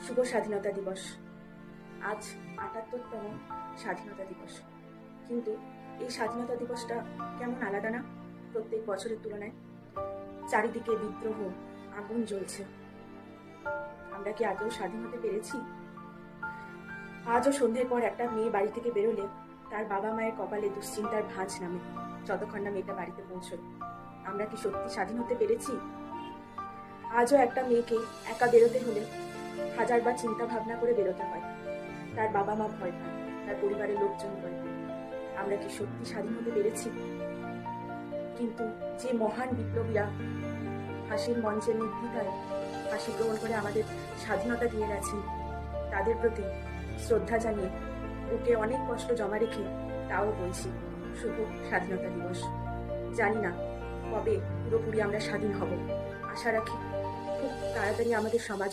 শুভ স্বাধীনতা দিবস। আজ ৭৮তম স্বাধীনতা দিবস। কিন্তু এই স্বাধীনতা দিবসটা কেমন আলাদা না প্রত্যেক বছরের তুলনায়। চারিদিকে বিদ্রোহ, আগুন জ্বলছে। আমরা কি আদৌ স্বাধীন হতে পেরেছি? আজও সন্ধ্যের পর একটা মেয়ে বাড়ি থেকে বেরোলে তার বাবা মায়ের কপালে দুশ্চিন্তার ভাঁজ নামে যতক্ষণ না মেয়েটা বাড়িতে পৌঁছয়। আমরা কি সত্যি স্বাধীন হতে পেরেছি? আজও একটা মেয়েকে একা বেরোতে হলে হাজারবার চিন্তা ভাবনা করে বেরোতে হয়। তার বাবা মা ভয় পায়, তার পরিবারের লোকজন ভয় পায়। আমরা কি সত্যি স্বাধীন হতে পেরেছি? কিন্তু যে মহান বিপ্লবীরা ফাঁসির মঞ্চে নির্দ্বিধায় ফাঁসি গ্রহণ করে আমাদের স্বাধীনতা দিয়ে গেছেন, তাদের প্রতি শ্রদ্ধা জানিয়ে বুকে অনেক কষ্ট জমা রেখে তাও বলছি শুভ স্বাধীনতা দিবস। জানি না কবে পুরোপুরি আমরা স্বাধীন হব। আশা রাখি খুব তাড়াতাড়ি আমাদের সমাজ